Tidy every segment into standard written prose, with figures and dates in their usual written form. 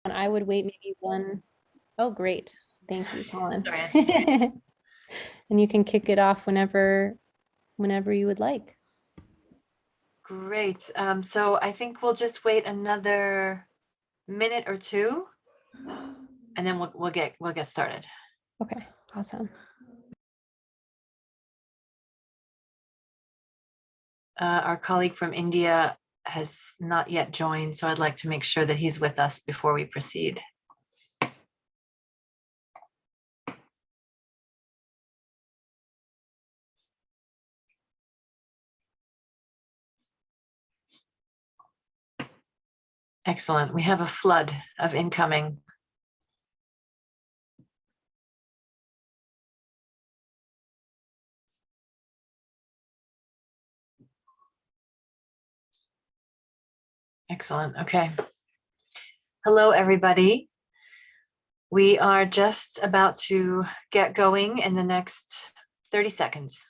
And I would wait maybe one. Oh, great. Thank you, Colin. Sorry. And you can kick it off whenever you would like. Great. So I think we'll just wait another minute or two, and then we'll get started. Okay, awesome. Our colleague from India has not yet joined, so I'd like to make sure that he's with us before we proceed. Excellent. We have a flood of incoming. Excellent. Okay. Hello, everybody. We are just about to get going in the next 30 seconds.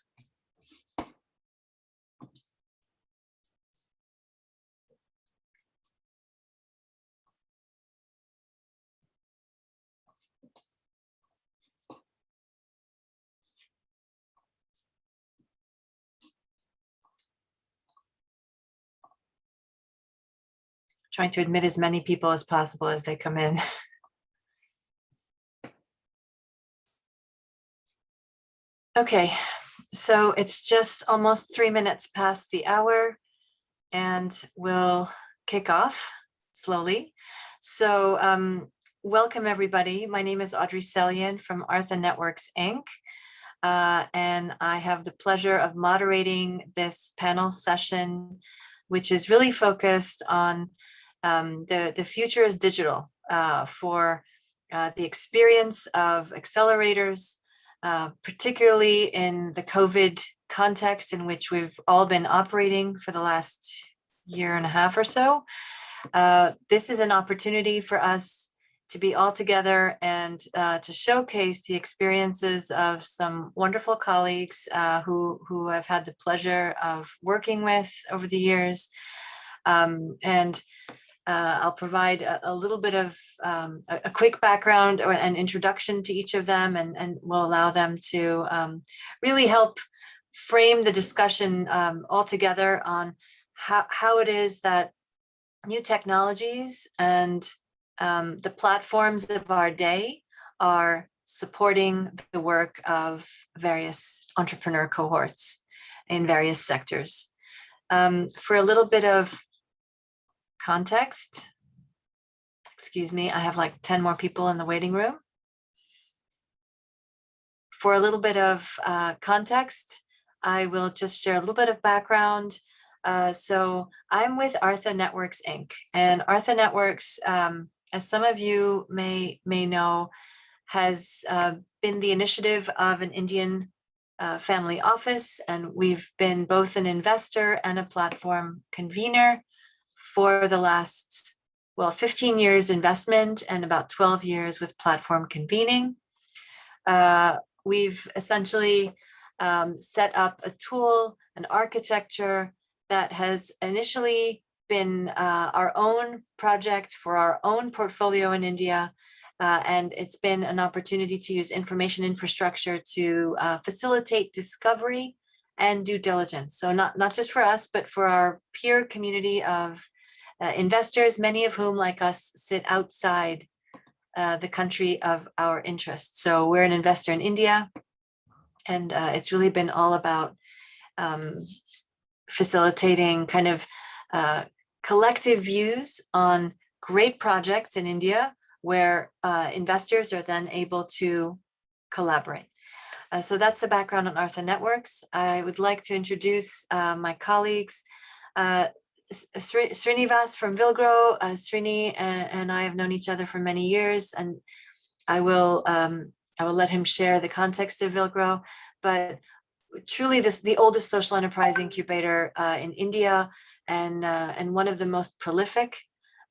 Trying to admit as many people as possible as they come in. Okay, so it's just almost 3 minutes past the hour, and we'll kick off slowly. So welcome everybody. My name is Audrey Selyan from Artha Networks, Inc. And I have the pleasure of moderating this panel session, which is really focused on the future is digital for the experience of accelerators, particularly in the COVID context in which we've all been operating for the last year and a half or so. This is an opportunity for us to be all together and to showcase the experiences of some wonderful colleagues who I've had the pleasure of working with over the years. And I'll provide a little bit of a quick background or an introduction to each of them, and we'll allow them to really help frame the discussion all together on how it is that new technologies and the platforms of our day are supporting the work of various entrepreneur cohorts in various sectors. For a little bit of context, excuse me, I have like 10 more people in the waiting room. For a little bit of context, I will just share a little bit of background. So I'm with Artha Networks, Inc. And Artha Networks, as some of you may know, has been the initiative of an Indian family office, and we've been both an investor and a platform convener for the last, 15 years investment and about 12 years with platform convening. We've essentially set up a tool, an architecture that has initially been our own project for our own portfolio in India. And it's been an opportunity to use information infrastructure to facilitate discovery and due diligence. So not just for us, but for our peer community of investors, many of whom, like us, sit outside the country of our interest. So we're an investor in India, and it's really been all about facilitating kind of collective views on great projects in India where investors are then able to collaborate. So that's the background on Artha Networks. I would like to introduce my colleagues. Srinivas from Vilgro. Srini and I have known each other for many years, and I will let him share the context of Vilgro. But truly, the oldest social enterprise incubator in India, and one of the most prolific.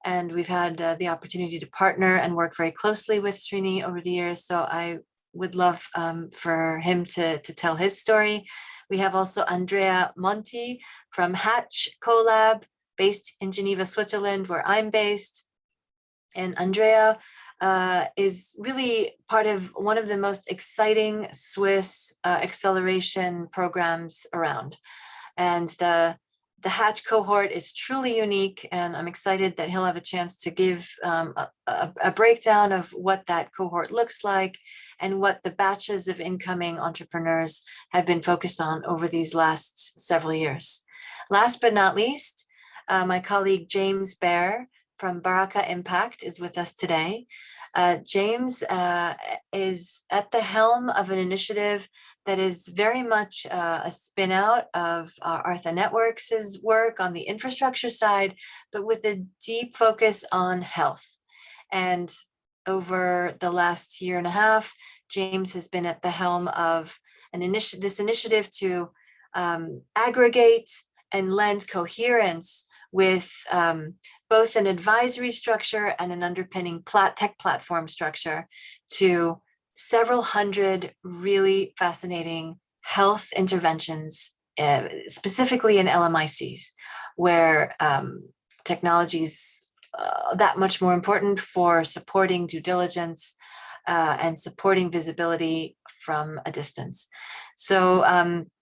And we've had the opportunity to partner and work very closely with Srini over the years. So I would love for him to tell his story. We have also Andrea Monti from Hatch Collab, based in Geneva, Switzerland, where I'm based. And Andrea is really part of one of the most exciting Swiss acceleration programs around. And the Hatch cohort is truly unique, and I'm excited that he'll have a chance to give a breakdown of what that cohort looks like and what the batches of incoming entrepreneurs have been focused on over these last several years. Last but not least, my colleague James Baer from Baraka Impact is with us today. James is at the helm of an initiative that is very much a spin out of Artha Networks' work on the infrastructure side, but with a deep focus on health. And over the last year and a half, James has been at the helm of this initiative to aggregate and lend coherence with both an advisory structure and an underpinning tech platform structure to several hundred really fascinating health interventions, specifically in LMICs, where technology is that much more important for supporting due diligence and supporting visibility from a distance. So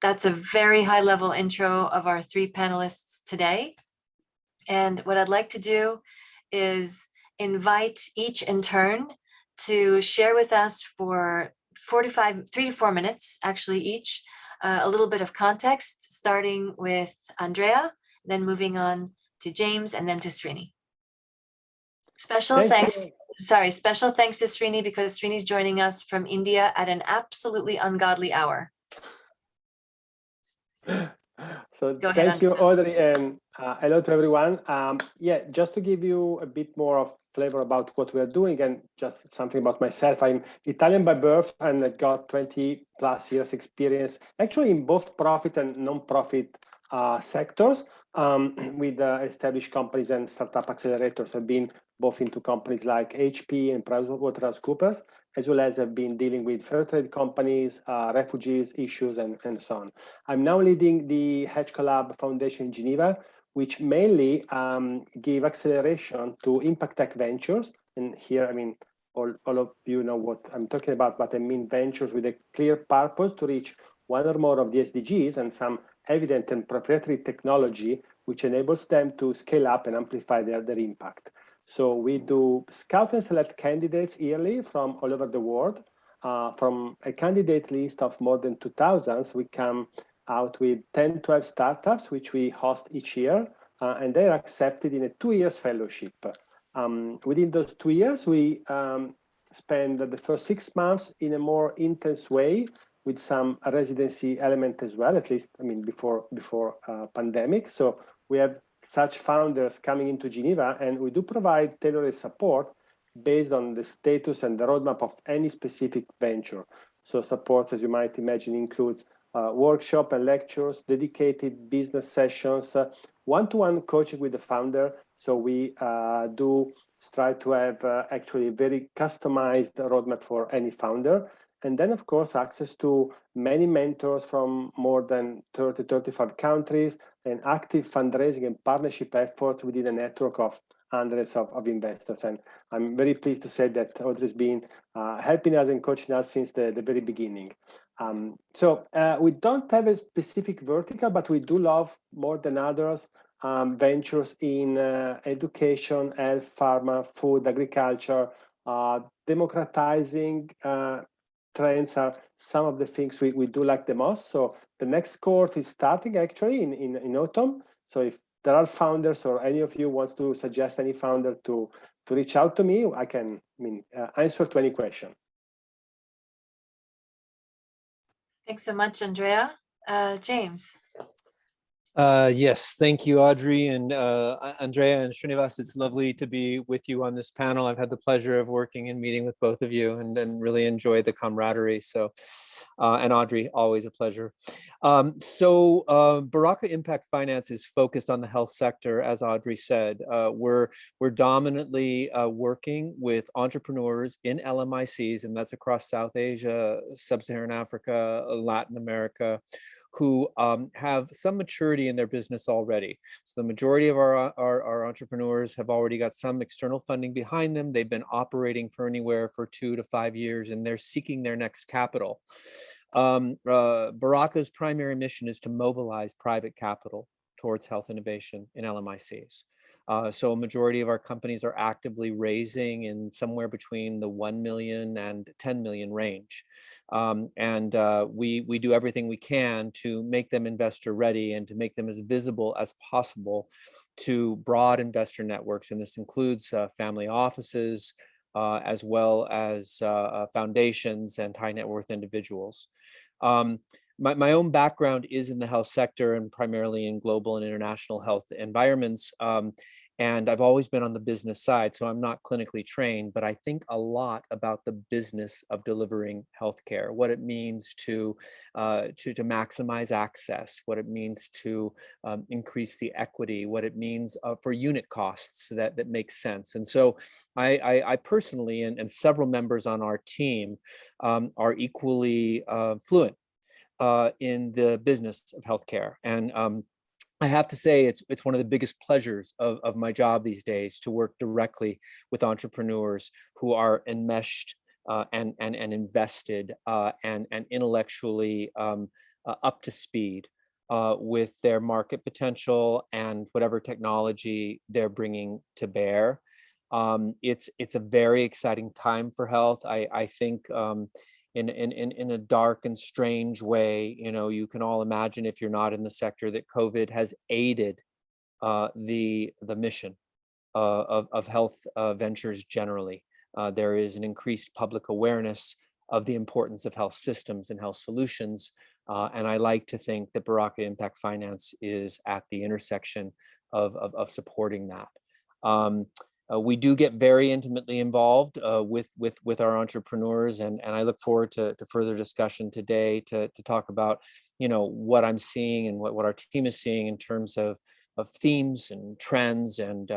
that's a very high level intro of our three panelists today. And what I'd like to do is invite each in turn to share with us for 3 to 4 minutes, actually each, a little bit of context, starting with Andrea, then moving on to James, and then to Srini. Special thanks to Srini, because Srini's joining us from India at an absolutely ungodly hour. So Go ahead, thank you, Andrea. Audrey, and hello to everyone. Yeah, just to give you a bit more of flavor about what we are doing and just something about myself. I'm Italian by birth and I got 20 plus years experience actually in both profit and non-profit sectors with established companies and startup accelerators. I've been both into companies like HP and PricewaterhouseCoopers, as well as I've been dealing with fair trade companies, refugees issues, and so on. I'm now leading the Hedge Collab Foundation in Geneva, which mainly give acceleration to impact tech ventures. And here, I mean, all of you know what I'm talking about, but I mean ventures with a clear purpose to reach one or more of the SDGs and some evident and proprietary technology, which enables them to scale up and amplify their impact. So we do scout and select candidates yearly from all over the world. From a candidate list of more than 2,000, we come out with 10, 12 startups, which we host each year, and they are accepted in a 2 years fellowship. Within those 2 years, we spend the first 6 months in a more intense way with some residency element as well, at least, I mean, before pandemic. So we have such founders coming into Geneva, and we do provide tailored support based on the status and the roadmap of any specific venture. So supports, as you might imagine, includes workshop and lectures, dedicated business sessions, one-to-one coaching with the founder. So we do try to have actually a very customized roadmap for any founder. And then, of course, access to many mentors from more than 30, 35 countries, and active fundraising and partnership efforts within a network of hundreds of investors. And I'm very pleased to say that Audrey's been helping us and coaching us since the very beginning. So we don't have a specific vertical, but we do love more than others ventures in education, health, pharma, food, agriculture, democratizing trends are some of the things we do like the most. So the next cohort is starting actually in autumn. So if there are founders or any of you wants to suggest any founder to reach out to me, I can answer to any question. Thanks so much, Andrea. James. Yes, thank you, Audrey and Andrea and Srinivas. It's lovely to be with you on this panel. I've had the pleasure of working and meeting with both of you and really enjoyed the camaraderie. So, and Audrey, always a pleasure. Baraka Impact Finance is focused on the health sector, as Audrey said. We're dominantly working with entrepreneurs in LMICs, and that's across South Asia, Sub-Saharan Africa, Latin America, who have some maturity in their business already. So the majority of our entrepreneurs have already got some external funding behind them. They've been operating for anywhere for 2 to 5 years, and they're seeking their next capital. Baraka's primary mission is to mobilize private capital towards health innovation in LMICs. So a majority of our companies are actively raising in somewhere between the 1 million and 10 million range. We do everything we can to make them investor ready and to make them as visible as possible to broad investor networks. And this includes family offices, as well as foundations and high net worth individuals. My own background is in the health sector and primarily in global and international health environments. And I've always been on the business side, so I'm not clinically trained, but I think a lot about the business of delivering healthcare, what it means to maximize access, what it means to increase the equity, what it means for unit costs that make sense. And so I personally and several members on our team are equally fluent in the business of healthcare. And I have to say, it's one of the biggest pleasures of my job these days to work directly with entrepreneurs who are enmeshed and invested and intellectually up to speed with their market potential and whatever technology they're bringing to bear. It's a very exciting time for health. I think in a dark and strange way, you can all imagine, if you're not in the sector, that COVID has aided the mission of health ventures generally. There is an increased public awareness of the importance of health systems and health solutions. And I like to think that Baraka Impact Finance is at the intersection of supporting that. We do get very intimately involved with our entrepreneurs, and I look forward to further discussion today to talk about what I'm seeing and what our team is seeing in terms of themes and trends and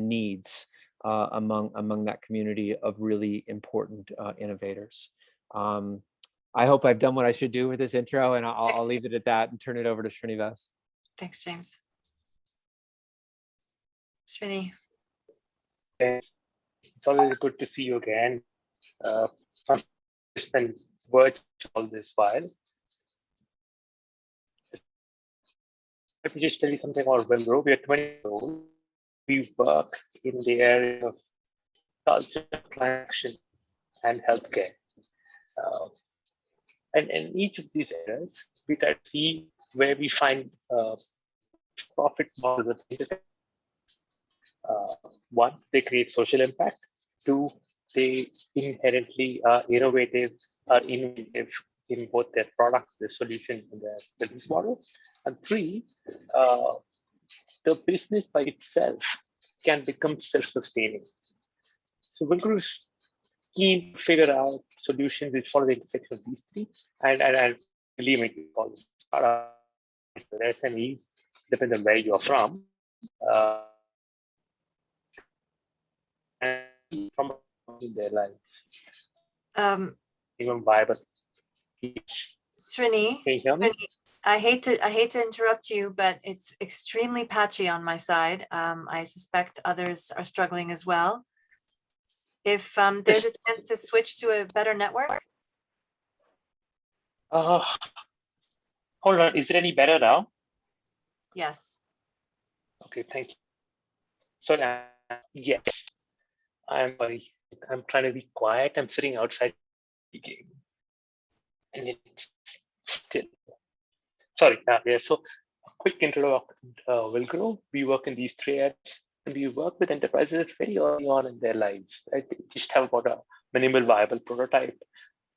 needs among that community of really important innovators. I hope I've done what I should do with this intro, and I'll leave it at that and turn it over to Srinivas. Thanks, James. Srini. It's always good to see you again. It's been virtual this while. Let me just tell you something about Wilbro. We are 20 years old. We work in the area of culture, climate action, and healthcare. And in each of these areas, we try to see where we find profit models of intersection. One, they create social impact. Two, they inherently are innovative in both their product, their solution, and their business model. And three, the business by itself can become self-sustaining. So Wilbro's keen to figure out solutions which follow the intersection of these three. And believe me, all the SMEs, depends on where you're from. And from their lives. Even viable. Srini, I hate to interrupt you, but it's extremely patchy on my side. I suspect others are struggling as well. If there's a chance to switch to a better network. Hold on, is it any better now? Yes. Okay, thank you. So yes, I'm trying to be quiet. I'm sitting outside the game, and it's still. Sorry. Yeah. So a quick intro to Wilbro. We work in these three areas, and we work with enterprises very early on in their lives. Right? They just have about a minimal viable prototype.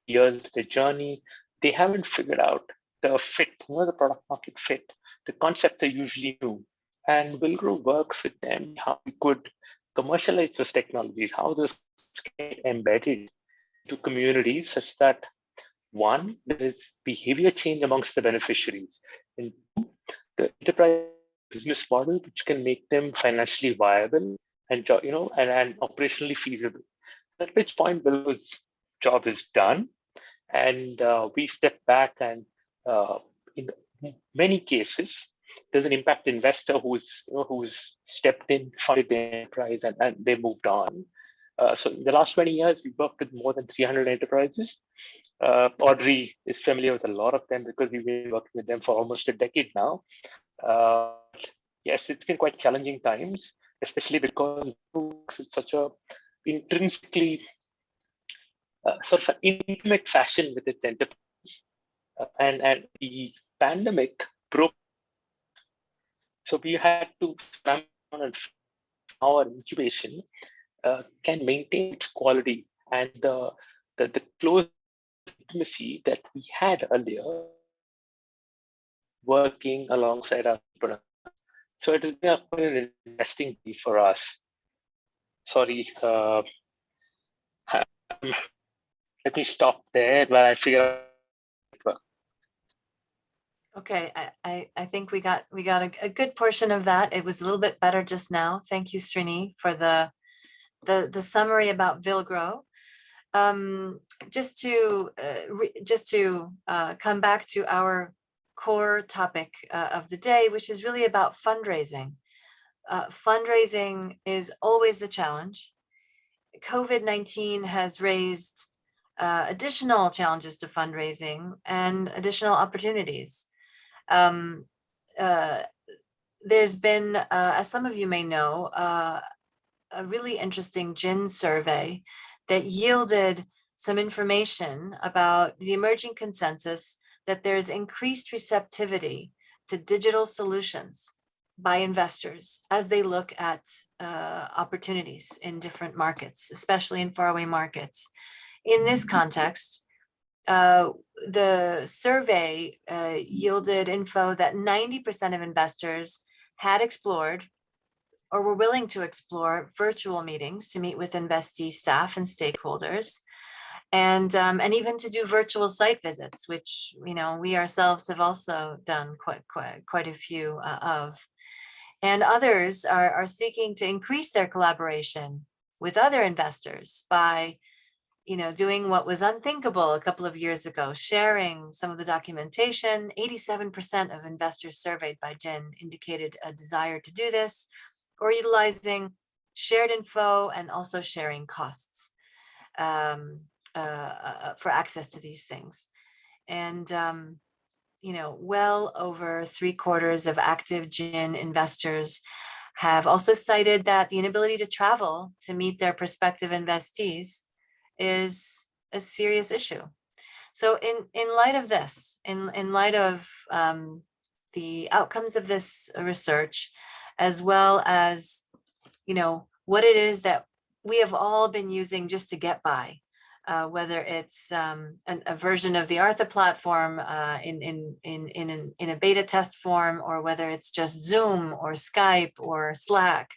Years into the journey, they haven't figured out the fit, the product market fit. The concepts are usually new, and Wilbro works with them how we could commercialize those technologies, how those get embedded to communities such that one, there is behavior change amongst the beneficiaries, and two, the enterprise business model which can make them financially viable and and operationally feasible. At which point Wilbro's job is done, and we step back and in many cases, there's an impact investor who's stepped in, funded the enterprise, and they moved on. So in the last 20 years, we've worked with more than 300 enterprises. Audrey is familiar with a lot of them because we've been working with them for almost a decade now. Yes, it's been quite challenging times, especially because it's such a intrinsically sort of an intimate fashion with its enterprise. And the pandemic broke. So we had to cram on our incubation can maintain its quality and the close intimacy that we had earlier working alongside our product. So it has been quite an interesting day for us. Sorry, let me stop there while I figure out. Okay, I think we got a good portion of that. It was a little bit better just now. Thank you, Srini, for the summary about Vilgro. Just to come back to our core topic of the day, which is really about fundraising. Fundraising is always the challenge. COVID-19 has raised additional challenges to fundraising and additional opportunities. There's been, as some of you may know, a really interesting GIN survey that yielded some information about the emerging consensus that there's increased receptivity to digital solutions by investors as they look at opportunities in different markets, especially in faraway markets. In this context, the survey yielded info that 90% of investors had explored or were willing to explore virtual meetings to meet with investee staff and stakeholders, and even to do virtual site visits, which we ourselves have also done quite a few of. And others are seeking to increase their collaboration with other investors by doing what was unthinkable a couple of years ago, sharing some of the documentation. 87% of investors surveyed by GIN indicated a desire to do this, or utilizing shared info and also sharing costs for access to these things. And, well over 3/4 of active GIN investors have also cited that the inability to travel to meet their prospective investees is a serious issue. So in light of this, in light of the outcomes of this research, as well as what it is that we have all been using just to get by, whether it's a version of the Artha platform in a beta test form, or whether it's just Zoom or Skype or Slack.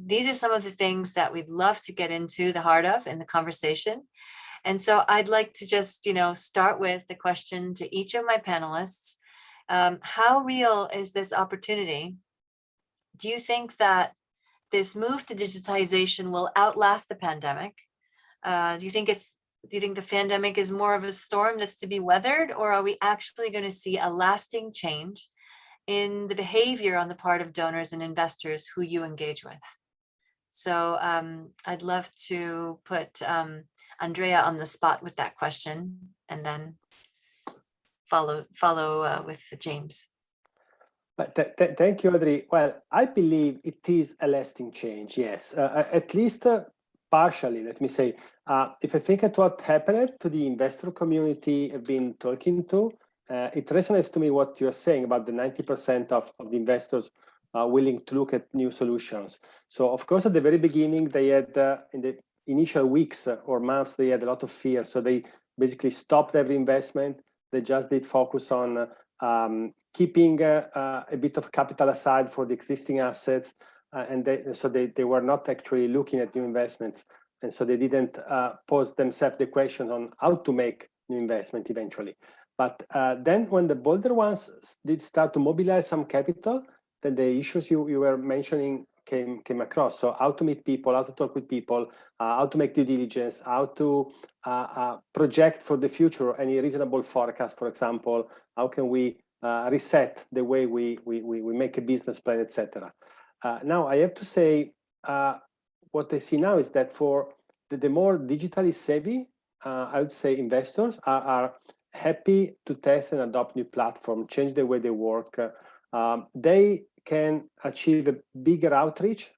These are some of the things that we'd love to get into the heart of in the conversation. And so I'd like to just, start with the question to each of my panelists. How real is this opportunity? Do you think that this move to digitization will outlast the pandemic? Do you think the pandemic is more of a storm that's to be weathered, or are we actually going to see a lasting change in the behavior on the part of donors and investors who you engage with? So I'd love to put Andrea on the spot with that question, and then follow with James. Thank you, Audrey. Well, I believe it is a lasting change, yes, at least partially, let me say. If I think at what happened to the investor community I've been talking to, it resonates to me what you're saying about the 90% of the investors willing to look at new solutions. So of course, at the very beginning, they had, in the initial weeks or months, they had a lot of fear. So they basically stopped every investment. They just did focus on keeping a bit of capital aside for the existing assets. So they were not actually looking at new investments. And so they didn't pose themselves the question on how to make new investment eventually. But then when the bolder ones did start to mobilize some capital, then the issues you were mentioning came across. So how to meet people, how to talk with people, how to make due diligence, how to project for the future any reasonable forecast, for example, how can we reset the way we make a business plan, etc. Now, I have to say, what I see now is that for the more digitally savvy, I would say investors are happy to test and adopt new platform, change the way they work. They can achieve a bigger outreach.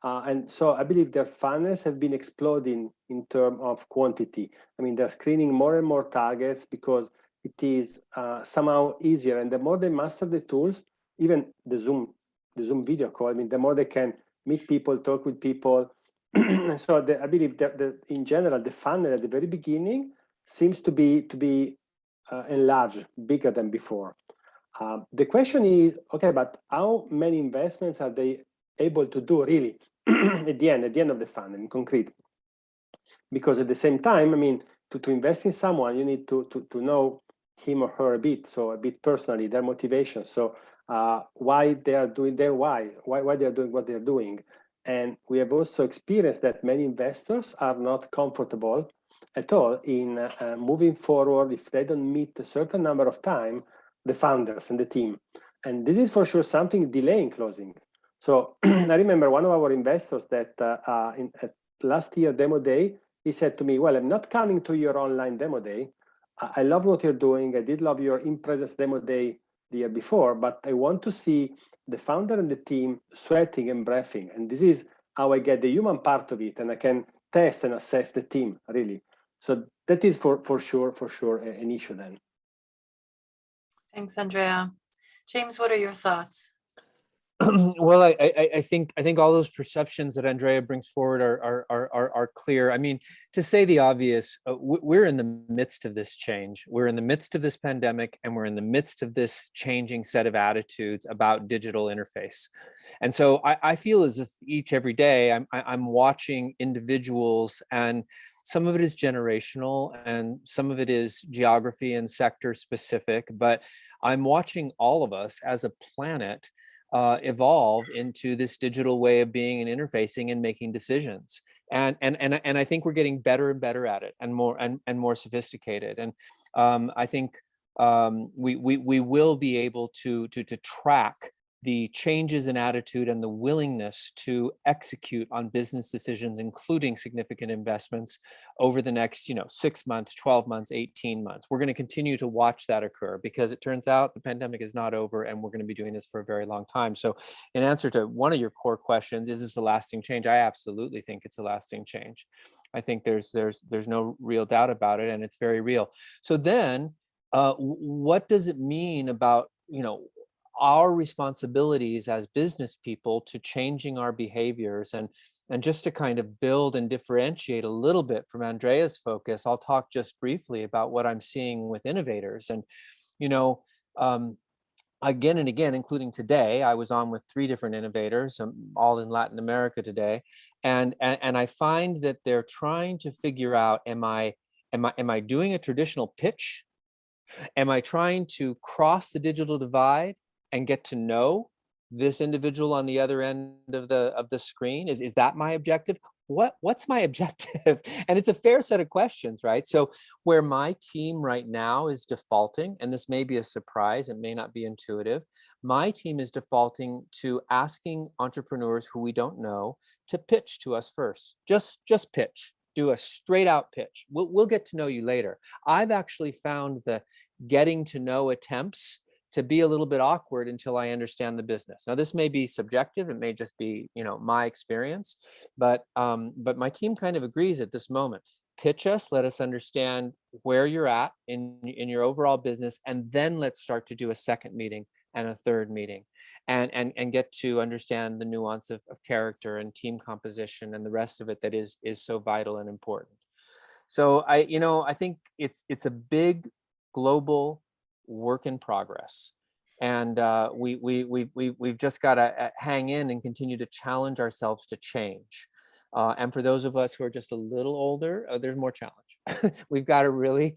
And so I believe their funnels have been exploding in terms of quantity. I mean, they're screening more and more targets because it is somehow easier. And the more they master the tools, even the Zoom video call, I mean, the more they can meet people, talk with people. So I believe that in general, the funnel at the very beginning seems to be enlarged, bigger than before. The question is, okay, but how many investments are they able to do really at the end of the funnel in concrete? Because at the same time, I mean, to invest in someone, you need to know him or her a bit personally, their motivation. So why they are doing why they are doing what they are doing. And we have also experienced that many investors are not comfortable at all in moving forward if they don't meet a certain number of time, the founders and the team. And this is for sure something delaying closing. So I remember one of our investors that at last year demo day, he said to me, well, I'm not coming to your online demo day. I love what you're doing. I did love your in-presence demo day the year before, but I want to see the founder and the team sweating and breathing. And this is how I get the human part of it. And I can test and assess the team, really. So that is for sure an issue then. Thanks, Andrea. James, what are your thoughts? Well, I think all those perceptions that Andrea brings forward are clear. I mean, to say the obvious, we're in the midst of this change. We're in the midst of this pandemic, and we're in the midst of this changing set of attitudes about digital interface. And so I feel as if every day I'm watching individuals, and some of it is generational and some of it is geography and sector specific, but I'm watching all of us as a planet evolve into this digital way of being and interfacing and making decisions. And I think we're getting better and better at it, and more sophisticated. And I think we will be able to track the changes in attitude and the willingness to execute on business decisions, including significant investments over the next 6 months, 12 months, 18 months. We're going to continue to watch that occur, because it turns out the pandemic is not over, and we're going to be doing this for a very long time. So in answer to one of your core questions, is this a lasting change? I absolutely think it's a lasting change. I think there's no real doubt about it, and it's very real. So then what does it mean about our responsibilities as business people to changing our behaviors? And just to kind of build and differentiate a little bit from Andrea's focus, I'll talk just briefly about what I'm seeing with innovators. And again and again, including today, I was on with 3 different innovators, all in Latin America today, and I find that they're trying to figure out, am I doing a traditional pitch? Am I trying to cross the digital divide and get to know this individual on the other end of the screen? Is that my objective? What's my objective? And it's a fair set of questions, right? So where my team right now is defaulting, and this may be a surprise, it may not be intuitive, my team is defaulting to asking entrepreneurs who we don't know to pitch to us first. Just pitch. Do a straight out pitch. We'll get to know you later. I've actually found the getting to know attempts to be a little bit awkward until I understand the business. Now, this may be subjective. It may just be, my experience, but my team kind of agrees at this moment. Pitch us, let us understand where you're at in your overall business, and then let's start to do a second meeting and a third meeting, and get to understand the nuance of character and team composition and the rest of it that is so vital and important. So I think it's a big global work in progress, and we've just got to hang in and continue to challenge ourselves to change. And for those of us who are just a little older, there's more challenge. We've got to really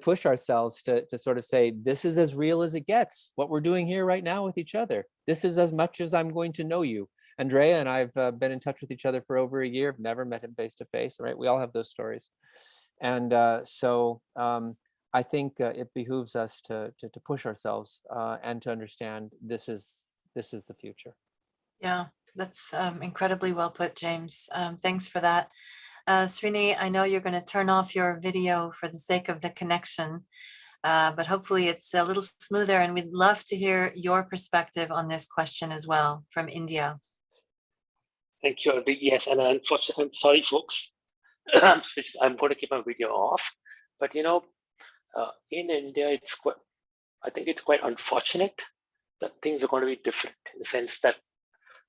push ourselves to sort of say, this is as real as it gets. What we're doing here right now with each other, this is as much as I'm going to know you. Andrea and I've been in touch with each other for over a year. I've never met him face to face, right? We all have those stories. And I think it behooves us to push ourselves and to understand this is the future. Yeah, that's incredibly well put, James. Thanks for that. Srini, I know you're going to turn off your video for the sake of the connection, but hopefully it's a little smoother, and we'd love to hear your perspective on this question as well from India. Thank you, Audrey. Yes, and unfortunately, I'm sorry, folks. I'm going to keep my video off. But in India, I think it's quite unfortunate that things are going to be different in the sense that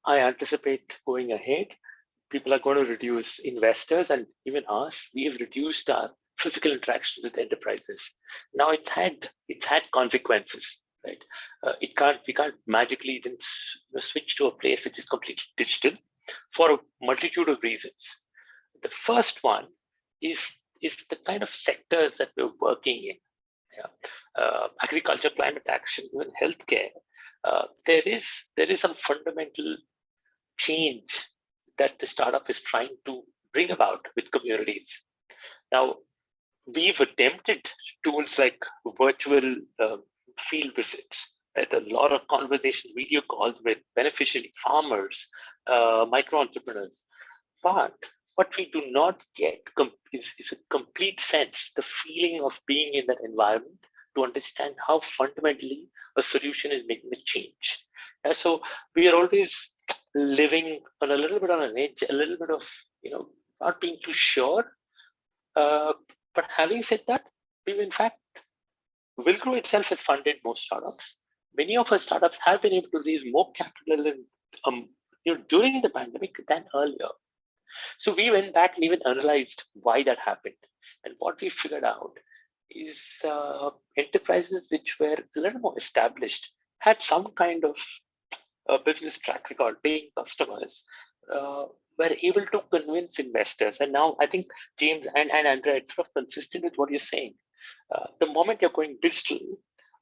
I anticipate going ahead, people are going to reduce investors, and even us. We have reduced our physical interactions with enterprises. Now it's had consequences, right? We can't magically then switch to a place which is completely digital for a multitude of reasons. The first one is the kind of sectors that we're working in. Yeah. Agriculture, climate action, even healthcare. There is some fundamental change that the startup is trying to bring about with communities. Now, we've attempted tools like virtual field visits, right? A lot of conversation video calls with beneficiary farmers, micro entrepreneurs. But what we do not get is a complete sense, the feeling of being in that environment to understand how fundamentally a solution is making a change. And so we are always living on a little bit on an edge, a little bit of, not being too sure. But having said that, we've in fact, Wilgrow itself has funded most startups. Many of our startups have been able to raise more capital during the pandemic than earlier. So we went back and even analyzed why that happened. And what we figured out is enterprises which were a little more established had some kind of business track record, paying customers, were able to convince investors. And now I think James and Andrea, it's sort of consistent with what you're saying. The moment you're going digital,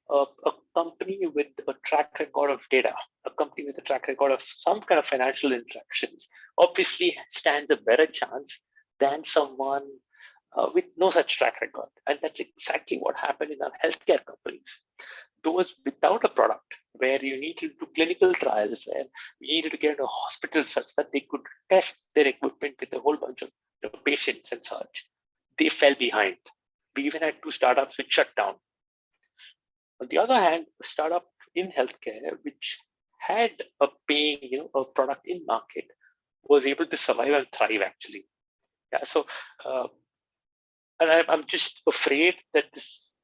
a company with a track record of data, a company with a track record of some kind of financial interactions, obviously stands a better chance than someone with no such track record. And that's exactly what happened in our healthcare companies. Those without a product, where you needed to do clinical trials, where you needed to get into a hospital such that they could test their equipment with a whole bunch of patients and such, they fell behind. We even had 2 startups which shut down. On the other hand, a startup in healthcare which had a paying, a product in market was able to survive and thrive actually. Yeah. So, and I'm just afraid that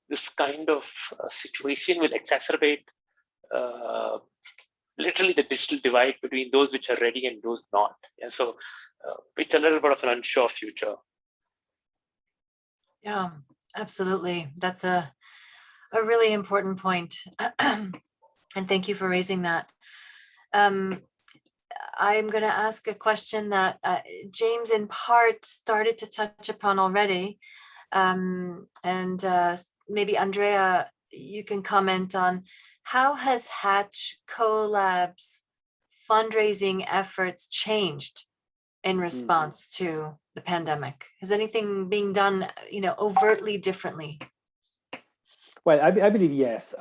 this kind of situation will exacerbate literally the digital divide between those which are ready and those not. And so it's a little bit of an unsure future. Yeah, absolutely. That's a really important point. And thank you for raising that. I'm going to ask a question that James in part started to touch upon already. And maybe Andrea, you can comment on how has Hatch Collab's fundraising efforts changed in response to the pandemic? Is anything being done, overtly differently? Well, I believe yes.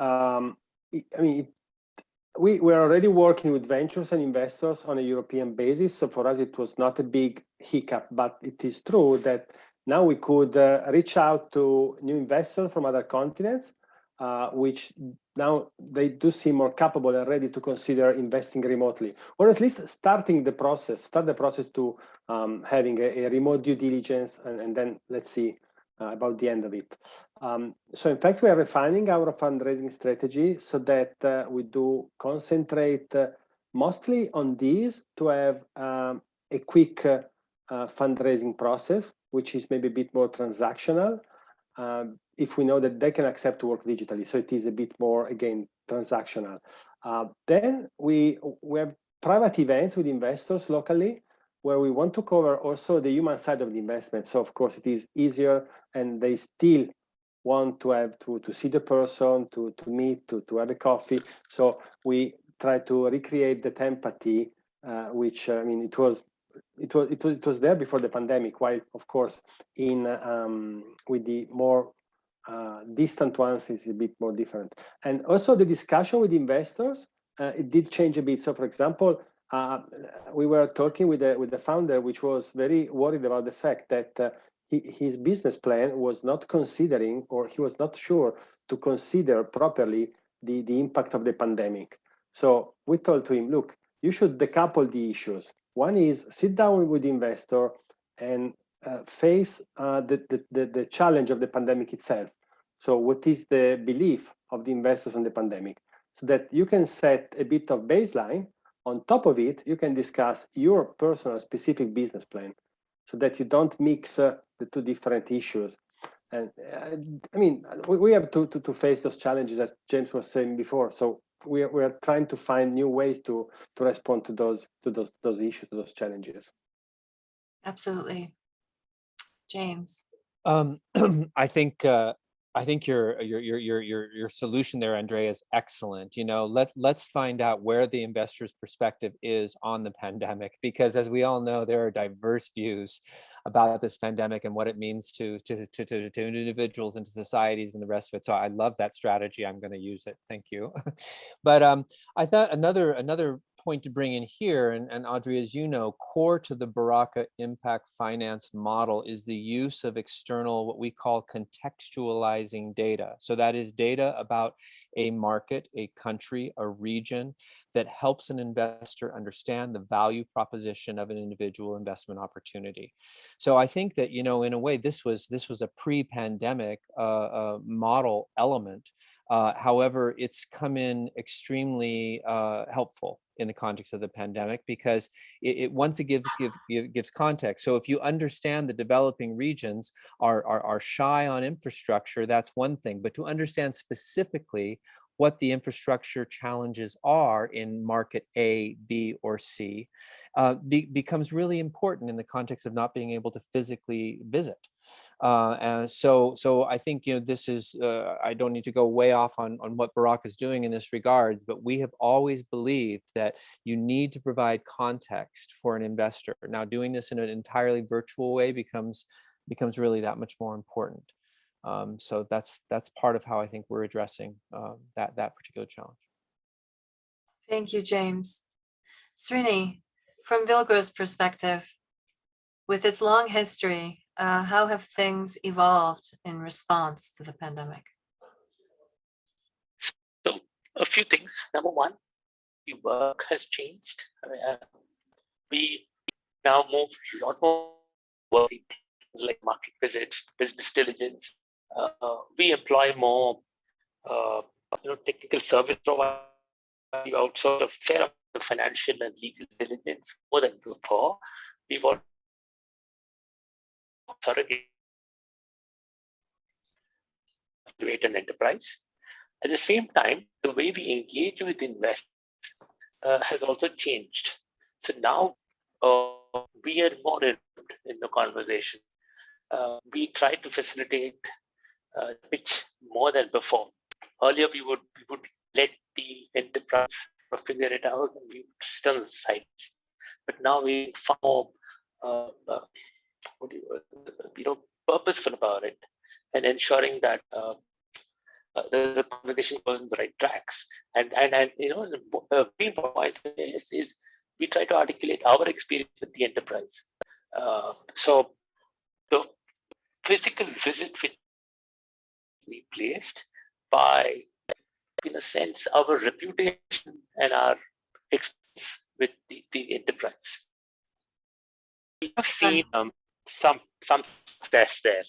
We're already working with ventures and investors on a European basis. So for us, it was not a big hiccup, but it is true that now we could reach out to new investors from other continents, which now they do seem more capable and ready to consider investing remotely, or at least start the process to having a remote due diligence, and then let's see about the end of it. So in fact, we are refining our fundraising strategy so that we do concentrate mostly on these to have a quick fundraising process, which is maybe a bit more transactional, if we know that they can accept to work digitally. So it is a bit more, again, transactional. Then we have private events with investors locally, where we want to cover also the human side of the investment. So of course it is easier, and they still want to have to see the person, to meet, to have a coffee. So we try to recreate that empathy which I mean, it was there before the pandemic, while of course in with the more distant ones is a bit more different. And also the discussion with investors, it did change a bit. So for example, we were talking with the founder, which was very worried about the fact that his business plan was not considering, or he was not sure to consider properly the impact of the pandemic. So we told to him, look, you should decouple the issues. One is sit down with the investor and face the challenge of the pandemic itself. So what is the belief of the investors on the pandemic? So that you can set a bit of baseline. On top of it, you can discuss your personal specific business plan so that you don't mix the two different issues. And I mean, we have to face those challenges, as James was saying before. So we are trying to find new ways to respond to those issues, to those challenges. Absolutely. James. I think your solution there, Andrea, is excellent. You know, let's find out where the investor's perspective is on the pandemic, because as we all know, there are diverse views about this pandemic and what it means to individuals and to societies and the rest of it. So I love that strategy. I'm going to use it. Thank you. But I thought another point to bring in here, and Audrey, as you know, core to the Baraka impact finance model is the use of external, what we call contextualizing data. So that is data about a market, a country, a region that helps an investor understand the value proposition of an individual investment opportunity. So I think that, you know, in a way, this was a pre-pandemic model element. However, it's come in extremely helpful in the context of the pandemic, because it once it gives context. So if you understand the developing regions are shy on infrastructure, that's one thing. But to understand specifically what the infrastructure challenges are in market A, B, or C becomes really important in the context of not being able to physically visit. And so I think, you know, this is, I don't need to go way off on what Baraka is doing in this regards, but we have always believed that you need to provide context for an investor. Now, doing this in an entirely virtual way becomes really that much more important. So that's part of how I think we're addressing that particular challenge. Thank you, James. Srini, from Vilgro's perspective, with its long history, how have things evolved in response to the pandemic? So a few things. Number one, the work has changed. We now move a lot more work, like market visits, business diligence. We employ more, technical service providers. We outsource a fair amount of financial and legal diligence more than before. We've also create an enterprise. At the same time, the way we engage with investors has also changed. So now we are more involved in the conversation. We try to facilitate pitch more than before. Earlier, we would let the enterprise figure it out, and we would sit on the side. But now we far more purposeful about it, and ensuring that the conversation goes in the right tracks. And the main point is we try to articulate our experience with the enterprise. So the physical visit will be placed by, in a sense, our reputation and our experience with the enterprise. We have seen some success there.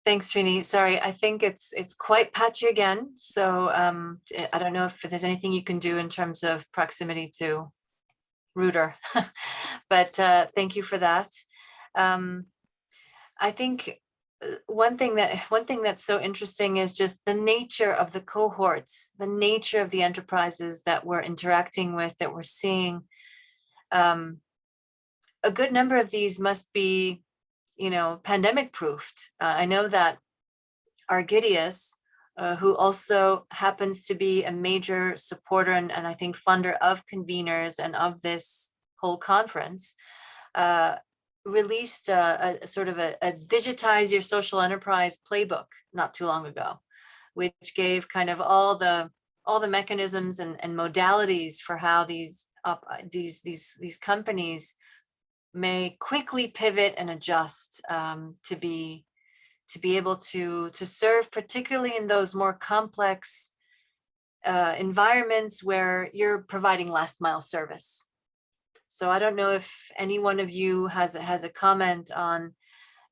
Thanks, Srini. Sorry, I think it's quite patchy again. So I don't know if there's anything you can do in terms of proximity to router, but thank you for that. I think one thing that's so interesting is just the nature of the cohorts, the nature of the enterprises that we're interacting with, that we're seeing. A good number of these must be, pandemic proofed. I know that Argidius who also happens to be a major supporter and I think funder of conveners and of this whole conference, released a sort of a digitize your social enterprise playbook not too long ago, which gave kind of all the mechanisms and modalities for how these companies may quickly pivot and adjust to be able to serve, particularly in those more complex environments where you're providing last mile service. So I don't know if any one of you has a comment on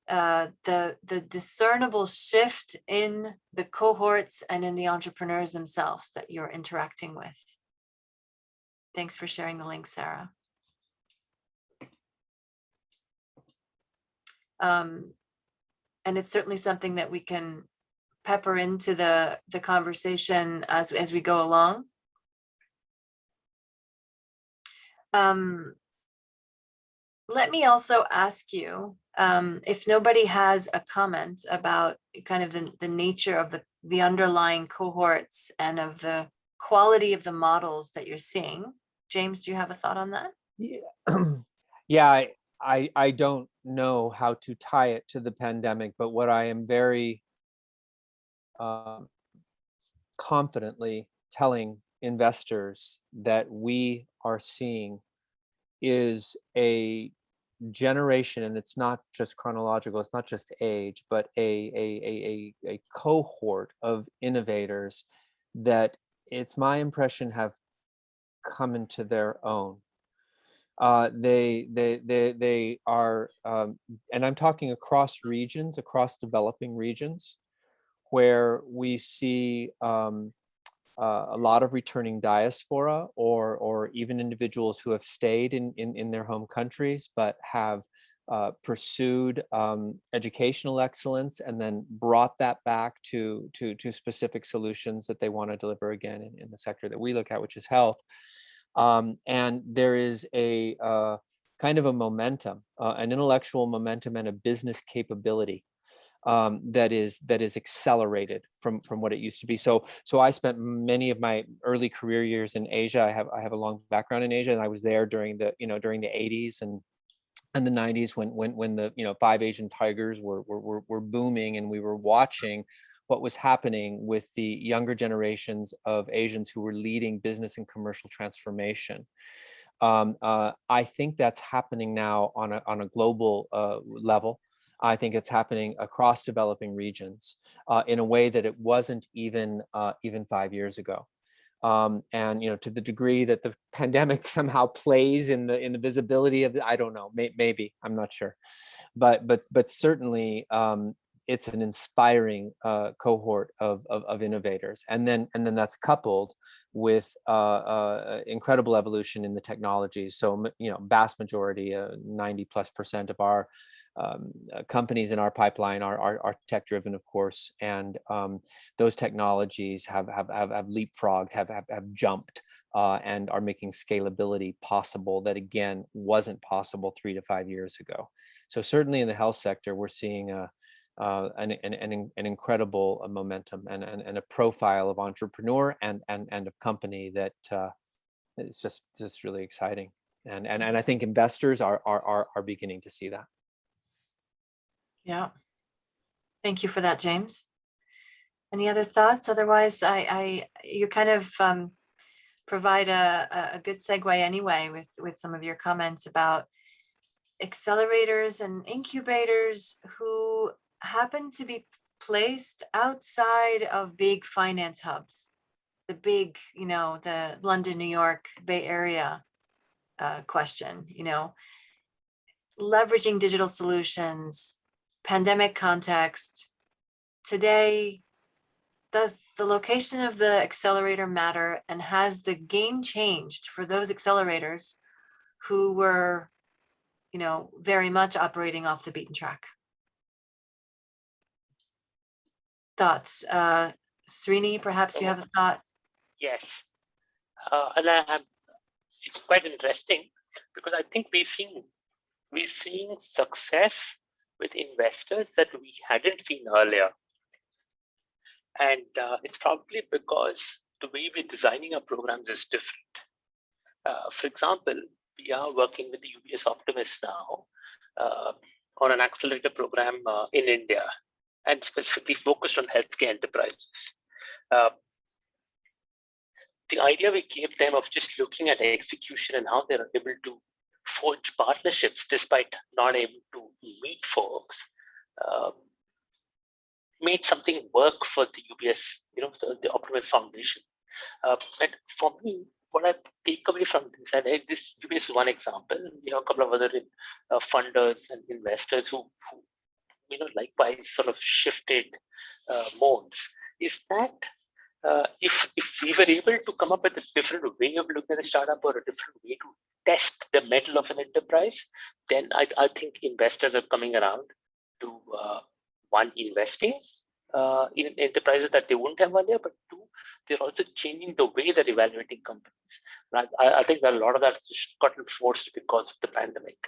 the discernible shift in the cohorts and in the entrepreneurs themselves that you're interacting with. Thanks for sharing the link, Sarah. And it's certainly something that we can pepper into the conversation as we go along. Let me also ask you, if nobody has a comment about kind of the nature of the underlying cohorts and of the quality of the models that you're seeing. James, do you have a thought on that? Yeah, I don't know how to tie it to the pandemic, but what I am very confidently telling investors that we are seeing is a generation, and it's not just chronological, it's not just age, but a cohort of innovators that it's my impression have come into their own. They are, and I'm talking across regions, across developing regions, where we see a lot of returning diaspora or even individuals who have stayed in their home countries, but have pursued educational excellence and then brought that back to specific solutions that they want to deliver again in the sector that we look at, which is health. And there is a kind of a momentum, an intellectual momentum and a business capability that is accelerated from what it used to be. So I spent many of my early career years in Asia. I have a long background in Asia, and I was there during the 80s and the 90s when the 5 Asian tigers were booming, and we were watching what was happening with the younger generations of Asians who were leading business and commercial transformation. I think that's happening now on a global level. I think it's happening across developing regions in a way that it wasn't even 5 years ago. And to the degree that the pandemic somehow plays in the visibility of I don't know, maybe, I'm not sure, but certainly it's an inspiring cohort of innovators, and then that's coupled with incredible evolution in the technologies. So vast majority, 90+% of our companies in our pipeline are tech driven, of course, and those technologies have leapfrogged, have jumped, and are making scalability possible that again wasn't possible 3 to 5 years ago. So certainly in the health sector, we're seeing an incredible momentum and a profile of entrepreneur and of company that it's just really exciting, and I think investors are beginning to see that. Yeah, thank you for that, James. Any other thoughts? Otherwise, you kind of provide a good segue anyway with some of your comments about accelerators and incubators who happen to be placed outside of big finance hubs, the big, the London, New York, Bay Area question, leveraging digital solutions, pandemic context. Today, does the location of the accelerator matter, and has the game changed for those accelerators who were, very much operating off the beaten track? Thoughts? Srini, perhaps you have a thought? Yes. And it's quite interesting because I think we're seeing success with investors that we hadn't seen earlier. And it's probably because the way we're designing our programs is different. For example, we are working with the UBS Optimist now on an accelerator program in India, and specifically focused on healthcare enterprises. The idea we gave them of just looking at execution and how they're able to forge partnerships despite not able to meet folks made something work for the UBS, the Optimist Foundation. And for me, what I take away from this, and this UBS is one example, we have a couple of other funders and investors who likewise sort of shifted modes, is that if we were able to come up with a different way of looking at a startup or a different way to test the mettle of an enterprise, then I think investors are coming around to one, investing in enterprises that they wouldn't have earlier, but two, they're also changing the way they're evaluating companies. And I think that a lot of that just gotten forced because of the pandemic.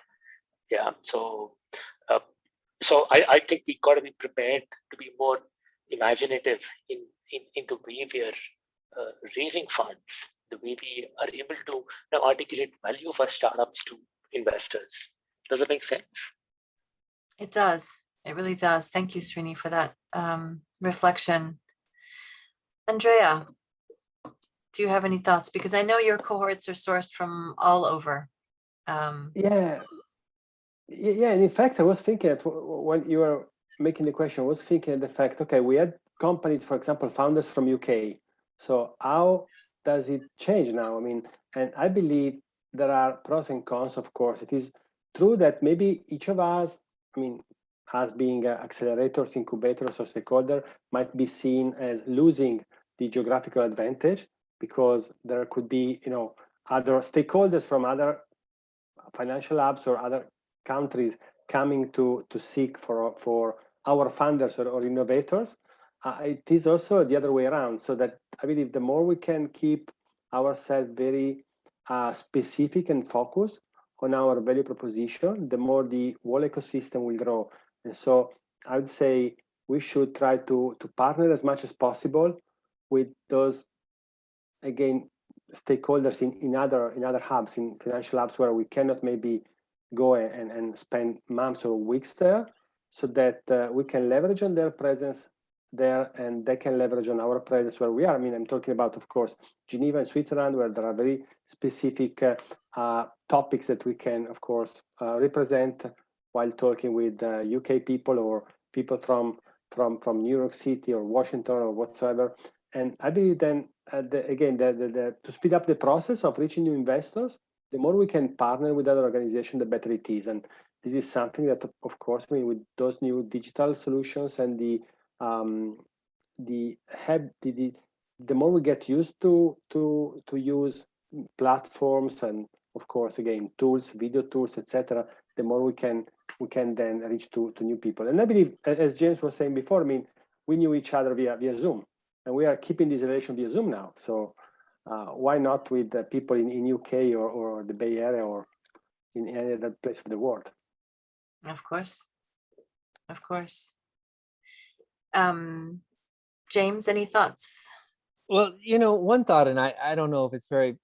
Yeah, so I think we got to be prepared to be more imaginative in the way we are raising funds, the way we are able to articulate value of our startups to investors. Does it make sense? It does. It really does. Thank you, Srini, for that reflection. Andrea, do you have any thoughts? Because I know your cohorts are sourced from all over. Yeah. And in fact, I was thinking that when you were making the question, I was thinking the fact, okay, we had companies, for example, founders from UK. So how does it change now? I mean, and I believe there are pros and cons, of course. It is true that maybe each of us, I mean, as being accelerators, incubators, or stakeholder, might be seen as losing the geographical advantage because there could be, other stakeholders from other financial hubs or other countries coming to seek for our funders or innovators. It is also the other way around, so that I believe the more we can keep ourselves very specific and focused on our value proposition, the more the whole ecosystem will grow. And so I would say we should try to partner as much as possible with those, again, stakeholders in other hubs, in financial hubs where we cannot maybe go and spend months or weeks there, so that we can leverage on their presence there and they can leverage on our presence where we are. I mean, I'm talking about, of course, Geneva and Switzerland, where there are very specific topics that we can, of course, represent while talking with UK people or people from New York City or Washington or whatsoever. And I believe then, to speed up the process of reaching new investors, the more we can partner with other organizations, the better it is. And this is something that, of course, I mean, with those new digital solutions and the more we get used to use platforms and, of course, again, tools, video tools, etc., the more we can then reach to new people. And I believe, as James was saying before, I mean, we knew each other via Zoom, and we are keeping this relation via Zoom now. So why not with the people in UK or the Bay Area or in any other place of the world? Of course. James, any thoughts? Well, one thought, and I don't know if it's very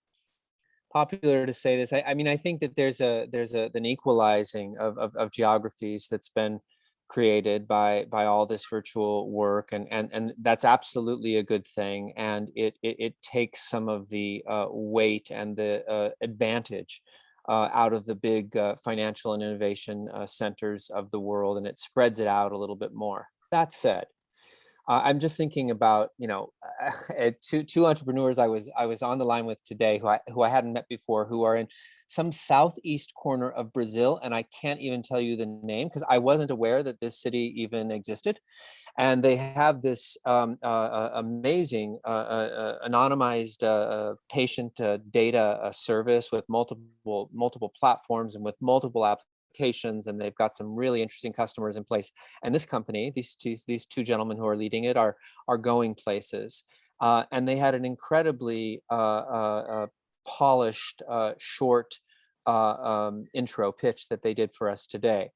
popular to say this. I mean, I think that there's an equalizing of geographies that's been created by all this virtual work, and that's absolutely a good thing. And it takes some of the weight and the advantage out of the big financial and innovation centers of the world, and it spreads it out a little bit more. That said, I'm just thinking about, two entrepreneurs I was on the line with today who I hadn't met before, who are in some southeast corner of Brazil, and I can't even tell you the name because I wasn't aware that this city even existed. And they have this amazing anonymized patient data service with multiple platforms and with multiple applications, and they've got some really interesting customers in place. And this company, these two gentlemen who are leading it, are going places. And they had an incredibly polished, short intro pitch that they did for us today.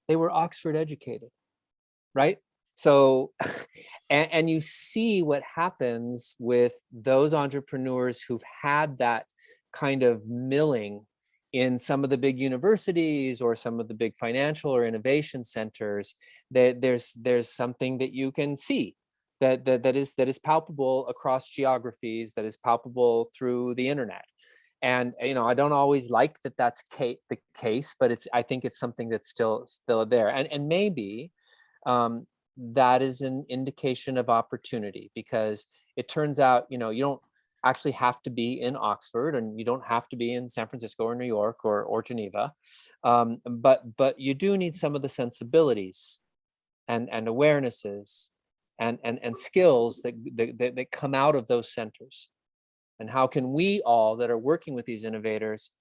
They were Oxford educated, right? So, and you see what happens with those entrepreneurs who've had that kind of milling in some of the big universities or some of the big financial or innovation centers. That there's something that you can see that is palpable across geographies, that is palpable through the internet. And I don't always like that that's the case, but I think it's something that's still there. And maybe that is an indication of opportunity, because it turns out you don't actually have to be in Oxford, and you don't have to be in San Francisco or New York or Geneva, but you do need some of the sensibilities and awarenesses and skills that come out of those centers. And how can we all that are working with these innovators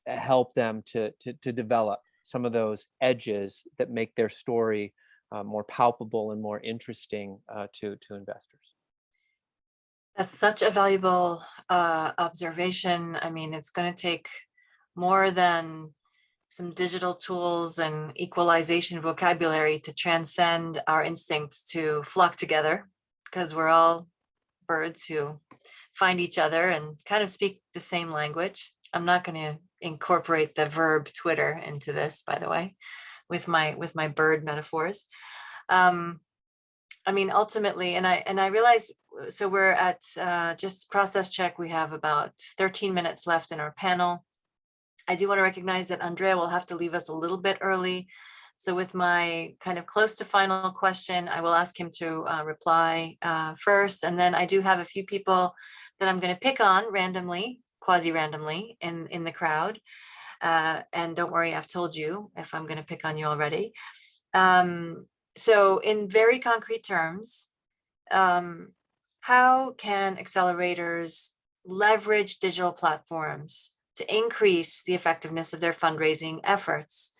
help them to develop some of those edges that make their story more palpable and more interesting to investors? That's such a valuable observation. I mean, it's going to take more than some digital tools and equalization vocabulary to transcend our instincts to flock together, because we're all birds who find each other and kind of speak the same language. I'm not going to incorporate the verb Twitter into this, by the way, with my bird metaphors. I mean, ultimately, and I realize, so we're at just process check. We have about 13 minutes left in our panel. I do want to recognize that Andrea will have to leave us a little bit early. So with my kind of close to final question, I will ask him to reply first. And then I do have a few people that I'm going to pick on randomly, quasi-randomly in the crowd. And don't worry, I've told you if I'm going to pick on you already. So in very concrete terms, how can accelerators leverage digital platforms to increase the effectiveness of their fundraising efforts?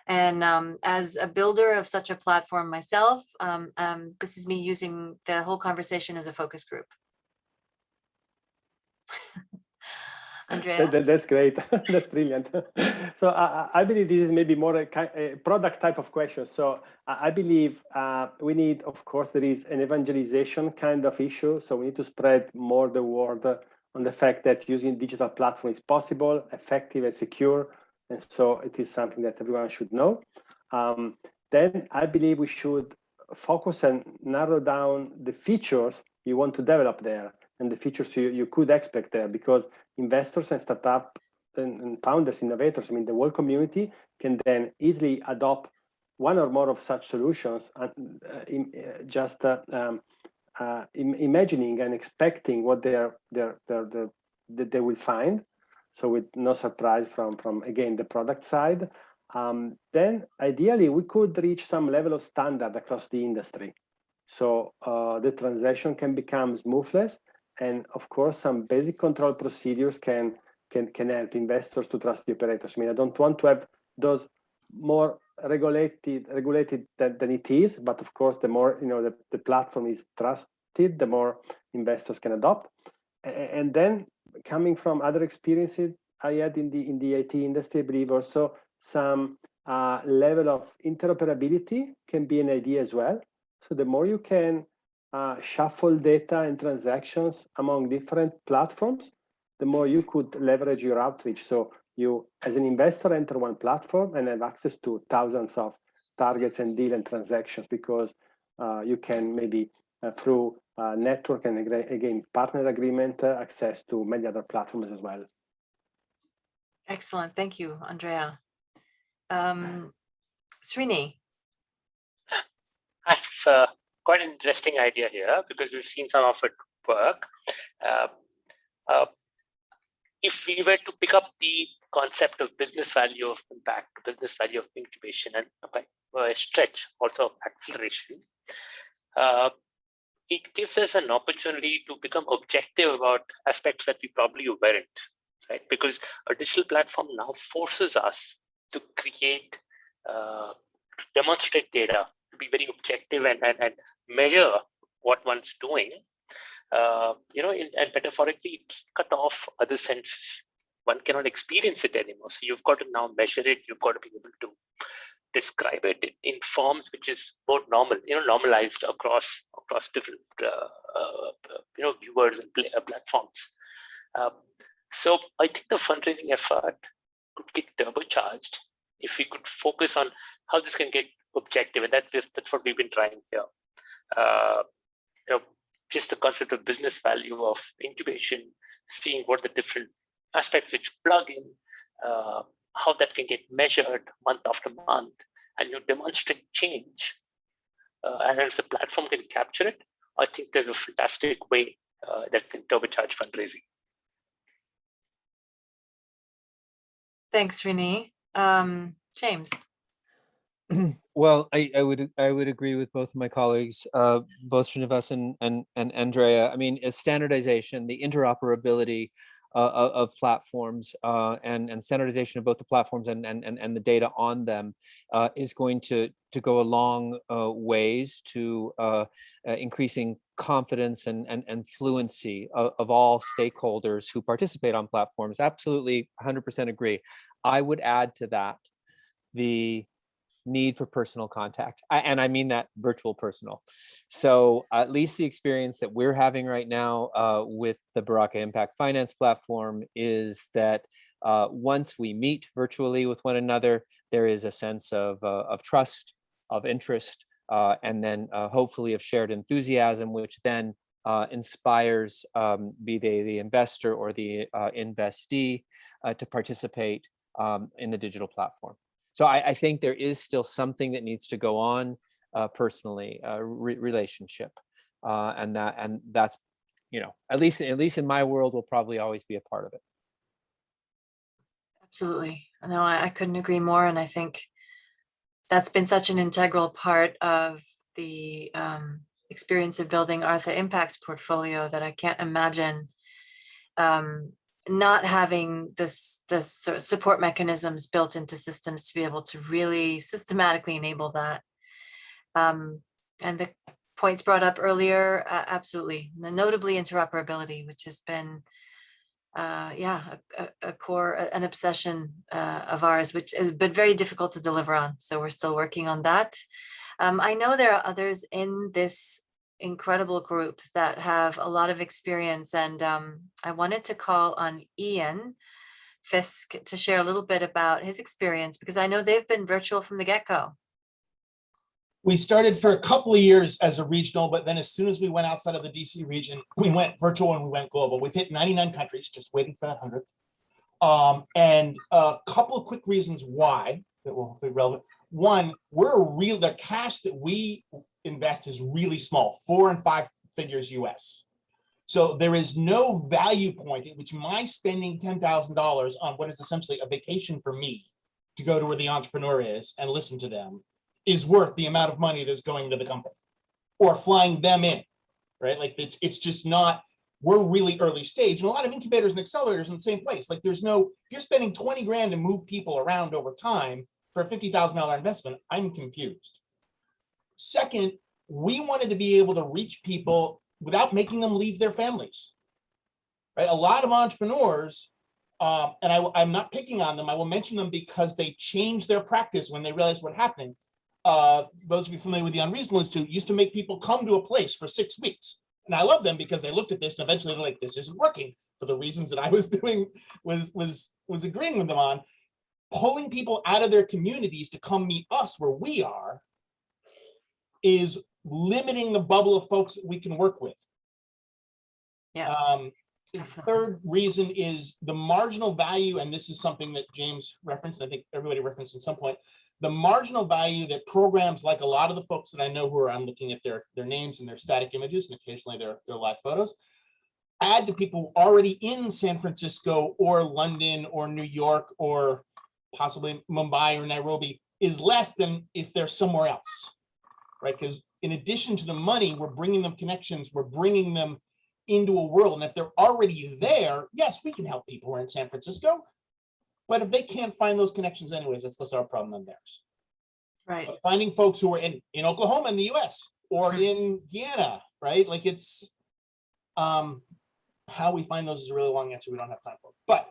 And as a builder of such a platform myself, this is me using the whole conversation as a focus group. Andrea? That's great. That's brilliant. So I believe this is maybe more a product type of question. So I believe we need, of course, there is an evangelization kind of issue. So we need to spread more the word on the fact that using digital platform is possible, effective, and secure. And so it is something that everyone should know. Then I believe we should focus and narrow down the features you want to develop there and the features you could expect there, because investors and startup and founders, innovators, I mean, the whole community can then easily adopt one or more of such solutions, imagining and expecting what they will find. So with no surprise from again, the product side. Then ideally, we could reach some level of standard across the industry. So the transaction can become smoothless. And of course, some basic control procedures can help investors to trust the operators. I mean, I don't want to have those more regulated than it is, but of course, the more the platform is trusted, the more investors can adopt. And then coming from other experiences I had in the IT industry, I believe also some level of interoperability can be an idea as well. So the more you can shuffle data and transactions among different platforms, the more you could leverage your outreach. So you, as an investor, enter one platform and have access to thousands of targets and deal and transactions, because you can maybe through network and again partner agreement access to many other platforms as well. Excellent, thank you, Andrea. Srini. I've quite an interesting idea here, because we've seen some of it work. If we were to pick up the concept of business value of impact, business value of incubation, and by stretch also of acceleration, it gives us an opportunity to become objective about aspects that we probably weren't, right? Because a digital platform now forces us to create, to demonstrate data, to be very objective and measure what one's doing. And metaphorically, it's cut off other senses. One cannot experience it anymore. So you've got to now measure it. You've got to be able to describe it in forms which is more normal, normalized across different viewers and platforms. So I think the fundraising effort could get turbocharged if we could focus on how this can get objective, and that's what we've been trying here. Just the concept of business value of incubation, seeing what the different aspects which plug in, how that can get measured month after month, and you demonstrate change. And as the platform can capture it, I think there's a fantastic way that can turbocharge fundraising. Thanks, Rini. James. Well, I would agree with both of my colleagues, both Srinivas and Andrea. I mean, it's standardization, the interoperability of platforms, and standardization of both the platforms and the data on them is going to go a long ways to increasing confidence and fluency of all stakeholders who participate on platforms. Absolutely, 100% agree. I would add to that the need for personal contact, and I mean that virtual personal. So at least the experience that we're having right now with the Baraka Impact Finance platform is that once we meet virtually with one another, there is a sense of trust, of interest, and then hopefully of shared enthusiasm, which then inspires be they the investor or the investee to participate in the digital platform. So I think there is still something that needs to go on personally, relationship, and that's at least in my world will probably always be a part of it. Absolutely. No, I couldn't agree more. And I think that's been such an integral part of the experience of building Artha Impact's portfolio that I can't imagine not having this sort of support mechanisms built into systems to be able to really systematically enable that. And the points brought up earlier, absolutely, notably interoperability, which has been a core, an obsession of ours, which has been very difficult to deliver on. So we're still working on that. I know there are others in this incredible group that have a lot of experience, and I wanted to call on Ian Fisk to share a little bit about his experience, because I know they've been virtual from the get-go. We started for a couple of years as a regional, but then as soon as we went outside of the DC region, we went virtual and we went global. We've hit 99 countries, just waiting for that 100th. And a couple of quick reasons why that will be relevant. One, the cash that we invest is really small, 4 and 5 figures US. So there is no value point at which my spending $10,000 on what is essentially a vacation for me to go to where the entrepreneur is and listen to them is worth the amount of money that's going to the company or flying them in, right? Like it's just not, we're really early stage. And a lot of incubators and accelerators in the same place. Like if you're spending 20 grand to move people around over time for a $50,000 investment, I'm confused. Second, we wanted to be able to reach people without making them leave their families, right? A lot of entrepreneurs, and I'm not picking on them, I will mention them because they changed their practice when they realized what happened. Those of you familiar with the Unreasonable Institute used to make people come to a place for 6 weeks. And I love them because they looked at this and eventually they're like, this isn't working for the reasons that I was doing, was agreeing with them on. Pulling people out of their communities to come meet us where we are is limiting the bubble of folks that we can work with. Yeah. The third reason is the marginal value, and this is something that James referenced, and I think everybody referenced at some point, the marginal value that programs like a lot of the folks that I know who are, I'm looking at their names and their static images and occasionally their live photos, add to people already in San Francisco or London or New York or possibly Mumbai or Nairobi is less than if they're somewhere else, right? Because in addition to the money, we're bringing them connections, we're bringing them into a world. And if they're already there, yes, we can help people who are in San Francisco. But if they can't find those connections anyways, that's less our problem than theirs. Right. But finding folks who are in Oklahoma in the US or in Guyana, right? Like it's how we find those is a really long answer we don't have time for. But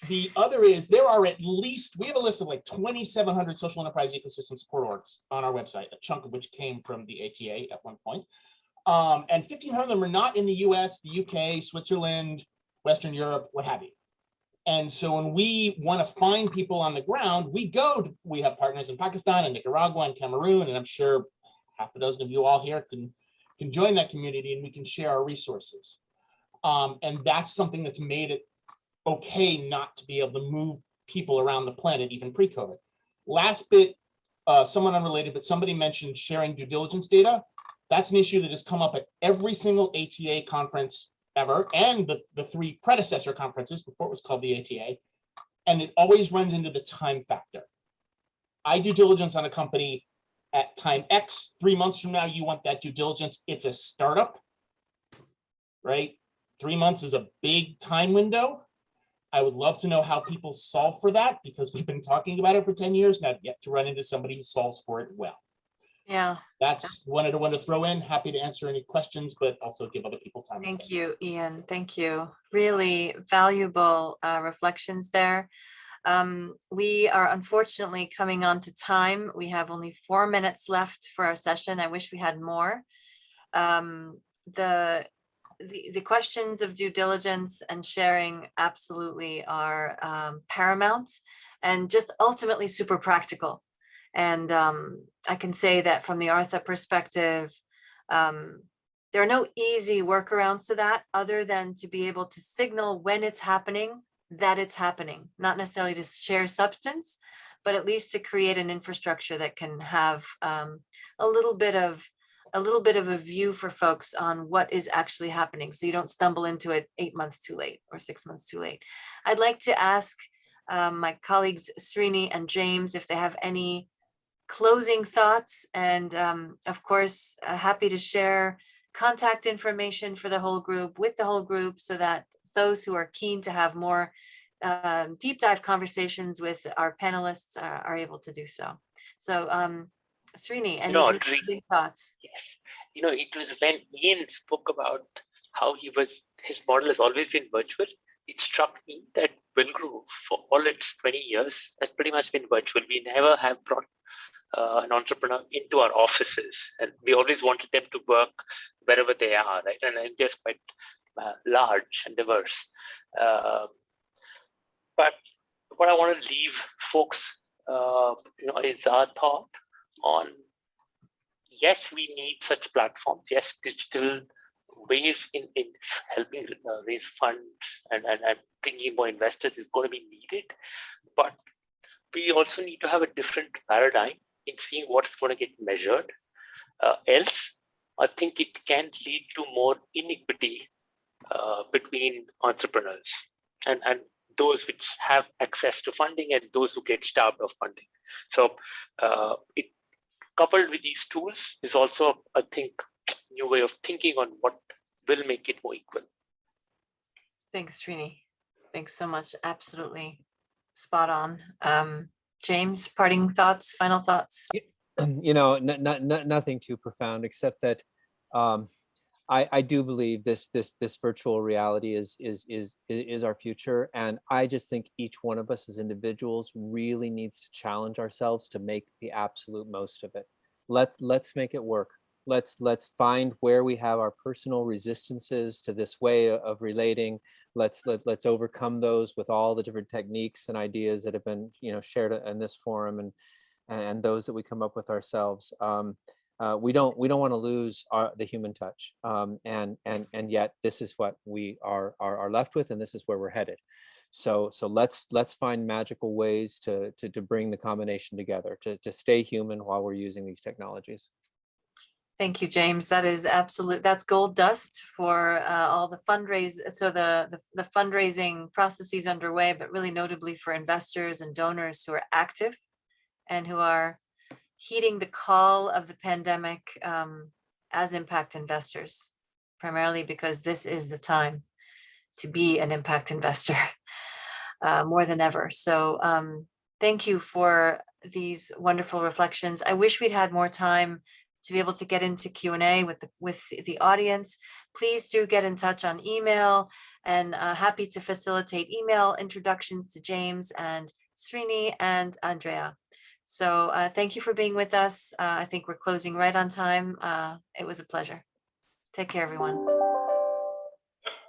The other is there are at least, we have a list of like 2,700 social enterprise ecosystem support orgs on our website, a chunk of which came from the ATA at one point. And 1,500 of them are not in the US, the UK, Switzerland, Western Europe, what have you. And so when we want to find people on the ground, we have partners in Pakistan and Nicaragua and Cameroon, and I'm sure half a dozen of you all here can join that community and we can share our resources. And that's something that's made it okay not to be able to move people around the planet, even pre-COVID. Last bit, somewhat unrelated, but somebody mentioned sharing due diligence data. That's an issue that has come up at every single ATA conference ever, and the 3 predecessor conferences before it was called the ATA. And it always runs into the time factor. I do diligence on a company at time X, 3 months from now, you want that due diligence. It's a startup, right? 3 months is a big time window. I would love to know how people solve for that, because we've been talking about it for 10 years, not yet to run into somebody who solves for it well. Yeah. That's one I want to throw in. Happy to answer any questions, but also give other people time. Thank you, Ian. Thank you. Really valuable reflections there. We are unfortunately coming on to time. We have only 4 minutes left for our session. I wish we had more. The questions of due diligence and sharing absolutely are paramount and just ultimately super practical. And I can say that from the Artha perspective, there are no easy workarounds to that other than to be able to signal when it's happening, that it's happening, not necessarily to share substance, but at least to create an infrastructure that can have a little bit of a view for folks on what is actually happening, so you don't stumble into it 8 months too late or 6 months too late. I'd like to ask my colleagues Srini and James if they have any closing thoughts, and of course happy to share contact information for the whole group with the whole group, so that those who are keen to have more deep dive conversations with our panelists are able to do so. So Srini, any closing thoughts? Yes, it was when Ian spoke about how his model has always been virtual. It struck me that Wilgrew, for all its 20 years, has pretty much been virtual. We never have brought an entrepreneur into our offices, and we always wanted them to work wherever they are, right? And India is quite large and diverse. But what I want to leave folks, is our thought on, yes, we need such platforms. Yes, digital ways in helping raise funds and bringing more investors is going to be needed. But we also need to have a different paradigm in seeing what's going to get measured. Else, I think it can lead to more inequity between entrepreneurs and those which have access to funding and those who get starved of funding. So it coupled with these tools is also, I think, new way of thinking on what will make it more equal. Thanks, Srini. Thanks so much. Absolutely spot on. James, parting thoughts, final thoughts? Nothing too profound, except that I do believe this virtual reality is our future, and I just think each one of us as individuals really needs to challenge ourselves to make the absolute most of it. Let's make it work. Let's find where we have our personal resistances to this way of relating. Let's overcome those with all the different techniques and ideas that have been shared in this forum and those that we come up with ourselves. We don't want to lose the human touch, and yet this is what we are left with, and this is where we're headed. So let's find magical ways to bring the combination together, to stay human while we're using these technologies. Thank you, James. That is that's gold dust for all the the fundraising processes underway, but really notably for investors and donors who are active and who are heeding the call of the pandemic as impact investors, primarily because this is the time to be an impact investor more than ever. So thank you for these wonderful reflections. I wish we'd had more time to be able to get into Q&A with the audience, please do get in touch on email, and happy to facilitate email introductions to James and Srini and Andrea. So thank you for being with us. I think we're closing right on time. It was a pleasure. Take care, everyone.